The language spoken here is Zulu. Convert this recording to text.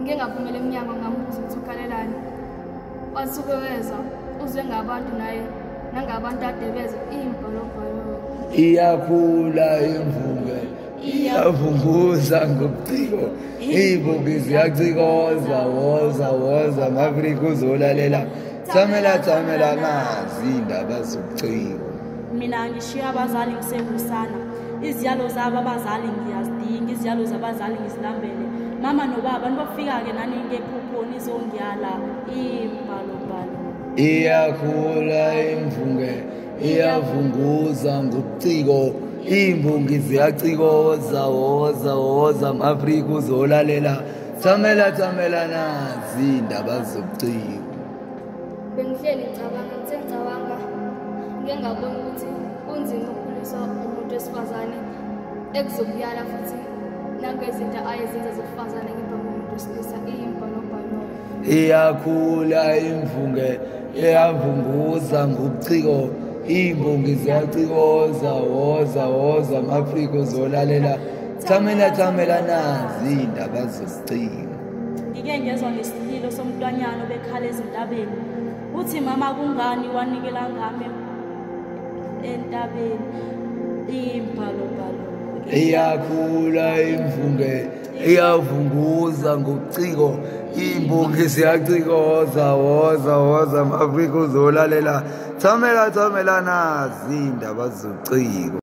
ngike ngaphumela emnyango ngambuza ukuthi ukhalelani. Wasuke weza uzwe ngabantu naye nangabantu ade beze imbholobholo. Iyakhula imvunge iyavunguza ngobuciko, iy'mbongi ziyacikoza, woza ama-Afrika uzolalela, thamela nazi iy'ndaba zobuciko. Mina ngishiya abazali ngisebusana, iziyalo zabo abazali ngiyazidinga, iziyalo zabazali ngizilambele. Mama nobaba nibafika-ke nani ngephuphoni izongiyala imbhalobhalo. Iyakhula imvunge iyavunguza ngobuciko, iy'mbongi ziyacikoza, woza ama-Afrika uzolalela, thamela nazi iy'ndaba zobuciko. Bengihleli ngicabanga ngike ngabona ukuthi kunzima ukukhuliswa umuntu wesifazane ekuzokuyala futhi nangezinto ayezenza zobufazane ngemva komuntu wesilisa imbhalobhalo. Iyakhula imvunge iyavunguza ngobuciko, iy'mbongi ziyacikoza, woza ama-Afrika uzolalela, thamela nazi iy'ndaba zobuciko. Ngike ngezwa ngesililo somntwanyana obekhala ezintabeni, uthi mama kungani wanikela ngami entabeni imbhalobhalo. Iyakhula imvunge iyavunguza ngobuciko, iy'mbongi ziyacikoza, woza ama-Afrika uzolalela, thamela nazi iy'ndaba zobuciko.